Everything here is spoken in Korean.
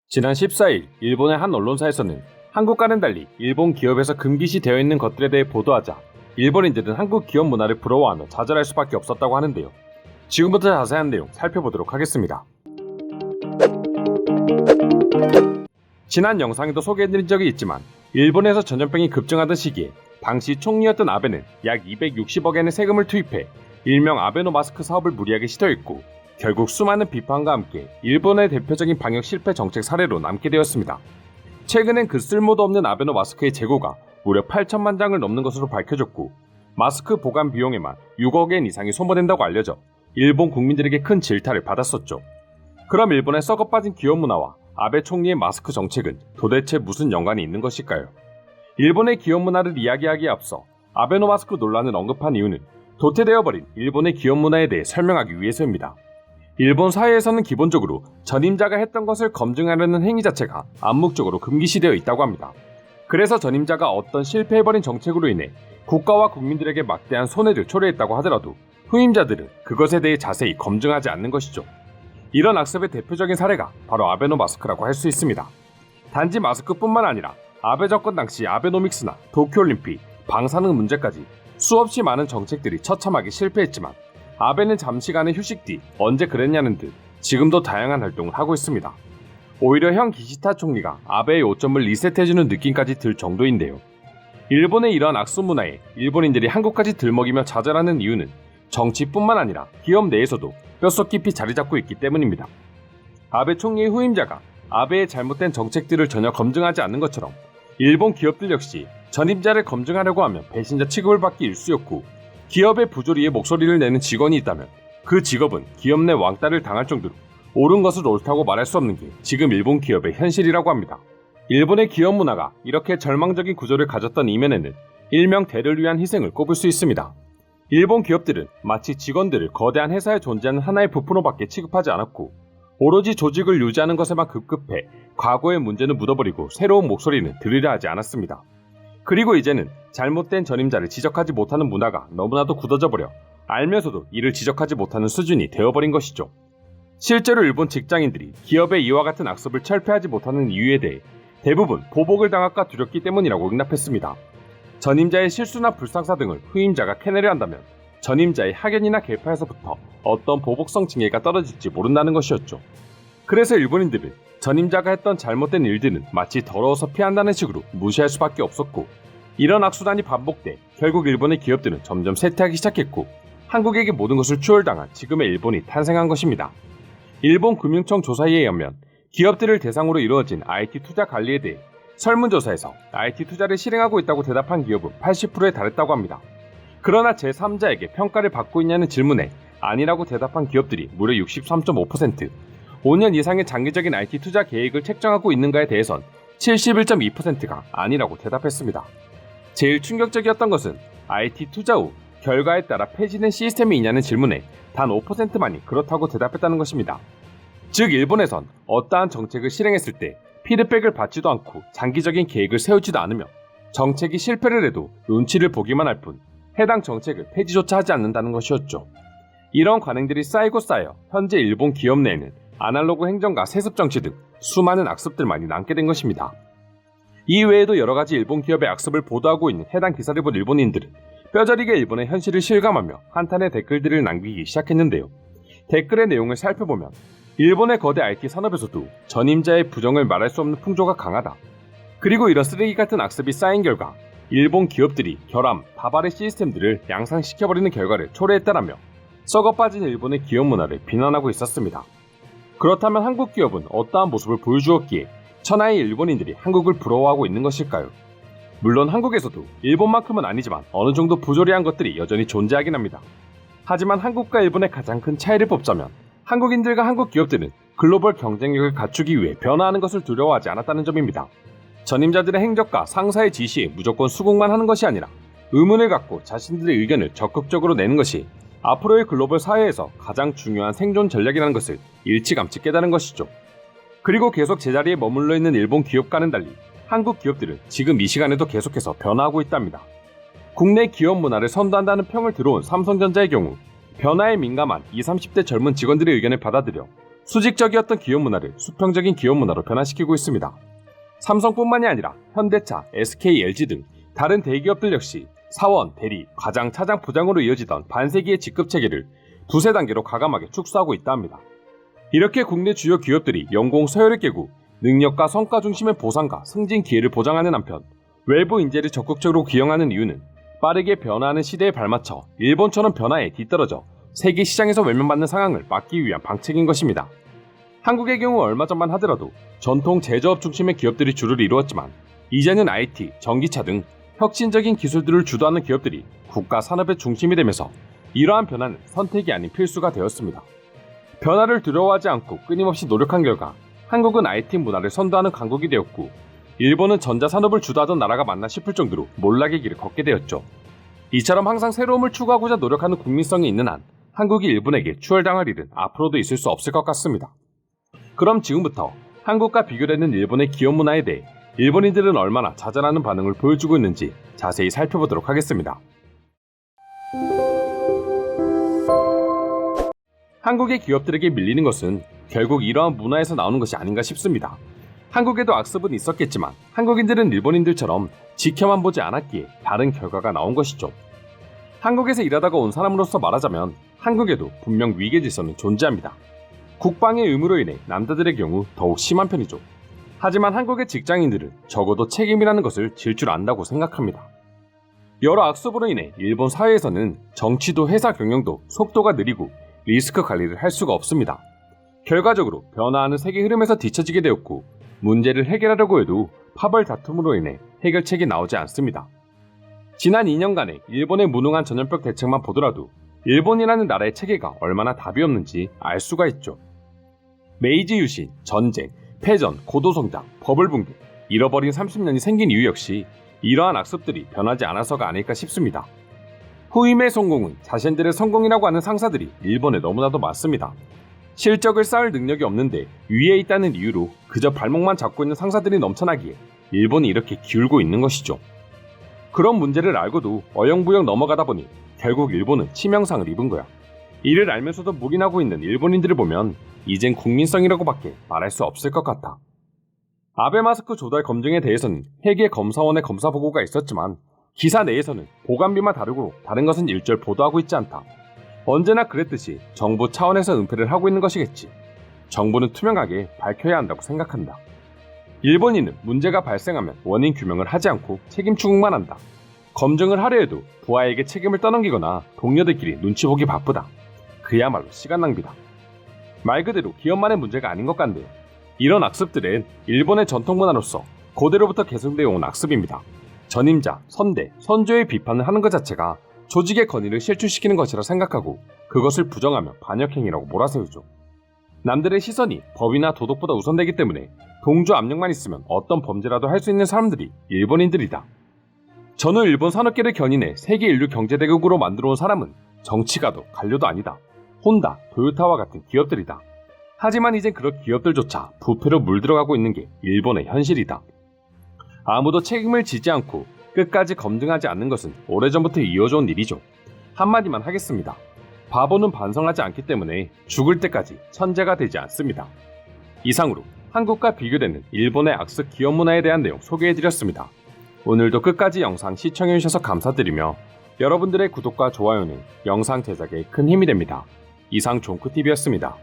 지난 14일 일본의 한 언론사에서는 한국과는 달리 일본 기업에서 금기시 되어 있는 것들에 대해 보도하자 일본인들은 한국 기업 문화를 부러워하며 좌절할 수밖에 없었다고 하는데요. 지금부터 자세한 내용 살펴보도록 하겠습니다. 지난 영상에도 소개해드린 적이 있지만 일본에서 전염병이 급증하던 시기에 당시 총리였던 아베는 약 260억엔의 세금을 투입해 일명 아베노 마스크 사업을 무리하게 시도했고 결국 수많은 비판과 함께 일본의 대표적인 방역 실패 정책 사례로 남게 되었습니다. 최근엔 그 쓸모도 없는 아베노 마스크의 재고가 무려 8천만 장을 넘는 것으로 밝혀졌고 마스크 보관 비용에만 6억엔 이상이 소모된다고 알려져 일본 국민들에게 큰 질타를 받았었죠. 그럼 일본의 썩어빠진 기업 문화와 아베 총리의 마스크 정책은 도대체 무슨 연관이 있는 것일까요? 일본의 기업 문화를 이야기하기에 앞서 아베노 마스크 논란을 언급한 이유는 도태되어버린 일본의 기업 문화에 대해 설명하기 위해서입니다. 일본 사회에서는 기본적으로 전임자가 했던 것을 검증하려는 행위 자체가 암묵적으로 금기시되어 있다고 합니다. 그래서 전임자가 어떤 실패해버린 정책으로 인해 국가와 국민들에게 막대한 손해를 초래했다고 하더라도 후임자들은 그것에 대해 자세히 검증하지 않는 것이죠. 이런 악습의 대표적인 사례가 바로 아베노 마스크라고 할 수 있습니다. 단지 마스크뿐만 아니라 아베 정권 당시 아베노믹스나 도쿄올림픽, 방사능 문제까지 수없이 많은 정책들이 처참하게 실패했지만 아베는 잠시간의 휴식 뒤 언제 그랬냐는 듯 지금도 다양한 활동을 하고 있습니다. 오히려 현 기시다 총리가 아베의 오점을 리셋해주는 느낌까지 들 정도인데요. 일본의 이러한 악수 문화에 일본인들이 한국까지 들먹이며 좌절하는 이유는 정치뿐만 아니라 기업 내에서도 뼛속 깊이 자리 잡고 있기 때문입니다. 아베 총리의 후임자가 아베의 잘못된 정책들을 전혀 검증하지 않는 것처럼 일본 기업들 역시 전임자를 검증하려고 하면 배신자 취급을 받기 일쑤였고 기업의 부조리에 목소리를 내는 직원이 있다면 그 직업은 기업 내 왕따를 당할 정도로 옳은 것을 옳다고 말할 수 없는 게 지금 일본 기업의 현실이라고 합니다. 일본의 기업 문화가 이렇게 절망적인 구조를 가졌던 이면에는 일명 대를 위한 희생을 꼽을 수 있습니다. 일본 기업들은 마치 직원들을 거대한 회사에 존재하는 하나의 부품으로밖에 취급하지 않았고 오로지 조직을 유지하는 것에만 급급해 과거의 문제는 묻어버리고 새로운 목소리는 들으려 하지 않았습니다. 그리고 이제는 잘못된 전임자를 지적하지 못하는 문화가 너무나도 굳어져 버려 알면서도 이를 지적하지 못하는 수준이 되어버린 것이죠. 실제로 일본 직장인들이 기업의 이와 같은 악습을 철폐하지 못하는 이유에 대해 대부분 보복을 당할까 두렵기 때문이라고 응답했습니다. 전임자의 실수나 불상사 등을 후임자가 캐내려 한다면 전임자의 학연이나 계파에서부터 어떤 보복성 징계가 떨어질지 모른다는 것이었죠. 그래서 일본인들은 전임자가 했던 잘못된 일들은 마치 더러워서 피한다는 식으로 무시할 수밖에 없었고 이런 악순환이 반복돼 결국 일본의 기업들은 점점 쇠퇴하기 시작했고 한국에게 모든 것을 추월당한 지금의 일본이 탄생한 것입니다. 일본 금융청 조사에 의하면 기업들을 대상으로 이루어진 IT 투자 관리에 대해 설문조사에서 IT 투자를 실행하고 있다고 대답한 기업은 80%에 달했다고 합니다. 그러나 제3자에게 평가를 받고 있냐는 질문에 아니라고 대답한 기업들이 무려 63.5%, 5년 이상의 장기적인 IT 투자 계획을 책정하고 있는가에 대해선 71.2%가 아니라고 대답했습니다. 제일 충격적이었던 것은 IT 투자 후 결과에 따라 폐지된 시스템이 있냐는 질문에 단 5%만이 그렇다고 대답했다는 것입니다. 즉 일본에선 어떠한 정책을 실행했을 때 피드백을 받지도 않고 장기적인 계획을 세우지도 않으며 정책이 실패를 해도 눈치를 보기만 할 뿐 해당 정책을 폐지조차 하지 않는다는 것이었죠. 이런 관행들이 쌓이고 쌓여 현재 일본 기업 내에는 아날로그 행정과 세습 정치 등 수많은 악습들만이 남게 된 것입니다. 이 외에도 여러 가지 일본 기업의 악습을 보도하고 있는 해당 기사를 본 일본인들은 뼈저리게 일본의 현실을 실감하며 한탄의 댓글들을 남기기 시작했는데요. 댓글의 내용을 살펴보면 일본의 거대 IT 산업에서도 전임자의 부정을 말할 수 없는 풍조가 강하다. 그리고 이런 쓰레기 같은 악습이 쌓인 결과 일본 기업들이 결함, 다발의 시스템들을 양상시켜버리는 결과를 초래했다라며 썩어빠진 일본의 기업 문화를 비난하고 있었습니다. 그렇다면 한국 기업은 어떠한 모습을 보여주었기에 천하의 일본인들이 한국을 부러워하고 있는 것일까요? 물론 한국에서도 일본만큼은 아니지만 어느 정도 부조리한 것들이 여전히 존재하긴 합니다. 하지만 한국과 일본의 가장 큰 차이를 뽑자면 한국인들과 한국 기업들은 글로벌 경쟁력을 갖추기 위해 변화하는 것을 두려워하지 않았다는 점입니다. 전임자들의 행적과 상사의 지시에 무조건 수긍만 하는 것이 아니라 의문을 갖고 자신들의 의견을 적극적으로 내는 것이 앞으로의 글로벌 사회에서 가장 중요한 생존 전략이라는 것을 일찌감치 깨달은 것이죠. 그리고 계속 제자리에 머물러 있는 일본 기업과는 달리 한국 기업들은 지금 이 시간에도 계속해서 변화하고 있답니다. 국내 기업 문화를 선도한다는 평을 들어온 삼성전자의 경우 변화에 민감한 20, 30대 젊은 직원들의 의견을 받아들여 수직적이었던 기업 문화를 수평적인 기업 문화로 변화시키고 있습니다. 삼성뿐만이 아니라 현대차, SK, LG 등 다른 대기업들 역시 사원, 대리, 과장, 차장, 부장으로 이어지던 반세기의 직급 체계를 두세 단계로 가감하게 축소하고 있다 합니다. 이렇게 국내 주요 기업들이 연공 서열을 깨고 능력과 성과 중심의 보상과 승진 기회를 보장하는 한편 외부 인재를 적극적으로 기용하는 이유는 빠르게 변화하는 시대에 발맞춰 일본처럼 변화에 뒤떨어져 세계 시장에서 외면받는 상황을 막기 위한 방책인 것입니다. 한국의 경우 얼마 전만 하더라도 전통 제조업 중심의 기업들이 주를 이루었지만 이제는 IT, 전기차 등 혁신적인 기술들을 주도하는 기업들이 국가 산업의 중심이 되면서 이러한 변화는 선택이 아닌 필수가 되었습니다. 변화를 두려워하지 않고 끊임없이 노력한 결과 한국은 IT 문화를 선도하는 강국이 되었고 일본은 전자산업을 주도하던 나라가 맞나 싶을 정도로 몰락의 길을 걷게 되었죠. 이처럼 항상 새로움을 추구하고자 노력하는 국민성이 있는 한 한국이 일본에게 추월당할 일은 앞으로도 있을 수 없을 것 같습니다. 그럼 지금부터 한국과 비교되는 일본의 기업 문화에 대해 일본인들은 얼마나 자잘하는 반응을 보여주고 있는지 자세히 살펴보도록 하겠습니다. 한국의 기업들에게 밀리는 것은 결국 이러한 문화에서 나오는 것이 아닌가 싶습니다. 한국에도 악습은 있었겠지만 한국인들은 일본인들처럼 지켜만 보지 않았기에 다른 결과가 나온 것이죠. 한국에서 일하다가 온 사람으로서 말하자면 한국에도 분명 위계질서는 존재합니다. 국방의 의무로 인해 남자들의 경우 더욱 심한 편이죠. 하지만 한국의 직장인들은 적어도 책임이라는 것을 질 줄 안다고 생각합니다. 여러 악습으로 인해 일본 사회에서는 정치도 회사 경영도 속도가 느리고 리스크 관리를 할 수가 없습니다. 결과적으로 변화하는 세계 흐름에서 뒤처지게 되었고 문제를 해결하려고 해도 파벌 다툼으로 인해 해결책이 나오지 않습니다. 지난 2년간의 일본의 무능한 전염병 대책만 보더라도 일본이라는 나라의 체계가 얼마나 답이 없는지 알 수가 있죠. 메이지 유신, 전쟁, 패전, 고도성장, 버블 붕괴, 잃어버린 30년이 생긴 이유 역시 이러한 악습들이 변하지 않아서가 아닐까 싶습니다. 후임의 성공은 자신들의 성공이라고 하는 상사들이 일본에 너무나도 많습니다. 실적을 쌓을 능력이 없는데 위에 있다는 이유로 그저 발목만 잡고 있는 상사들이 넘쳐나기에 일본이 이렇게 기울고 있는 것이죠. 그런 문제를 알고도 어영부영 넘어가다 보니 결국 일본은 치명상을 입은 거야. 이를 알면서도 묵인하고 있는 일본인들을 보면 이젠 국민성이라고밖에 말할 수 없을 것 같아. 아베 마스크 조달 검증에 대해서는 회계 검사원의 검사 보고가 있었지만 기사 내에서는 보관비만 다르고 다른 것은 일절 보도하고 있지 않다. 언제나 그랬듯이 정부 차원에서 은폐를 하고 있는 것이겠지. 정부는 투명하게 밝혀야 한다고 생각한다. 일본인은 문제가 발생하면 원인 규명을 하지 않고 책임 추궁만 한다. 검증을 하려 해도 부하에게 책임을 떠넘기거나 동료들끼리 눈치 보기 바쁘다. 그야말로 시간 낭비다. 말 그대로 기업만의 문제가 아닌 것 같네요. 이런 악습들은 일본의 전통 문화로서 고대로부터 계승되어 온 악습입니다. 전임자, 선대, 선조의 비판을 하는 것 자체가 조직의 권위를 실추시키는 것이라 생각하고 그것을 부정하며 반역행위라고 몰아세우죠. 남들의 시선이 법이나 도덕보다 우선되기 때문에 동조 압력만 있으면 어떤 범죄라도 할 수 있는 사람들이 일본인들이다. 전후 일본 산업계를 견인해 세계 인류 경제대국으로 만들어온 사람은 정치가도 관료도 아니다. 혼다, 도요타와 같은 기업들이다. 하지만 이젠 그런 기업들조차 부패로 물들어가고 있는 게 일본의 현실이다. 아무도 책임을 지지 않고 끝까지 검증하지 않는 것은 오래전부터 이어져온 일이죠. 한마디만 하겠습니다. 바보는 반성하지 않기 때문에 죽을 때까지 천재가 되지 않습니다. 이상으로 한국과 비교되는 일본의 악습 기업 문화에 대한 내용 소개해드렸습니다. 오늘도 끝까지 영상 시청해주셔서 감사드리며 여러분들의 구독과 좋아요는 영상 제작에 큰 힘이 됩니다. 이상 종크TV였습니다.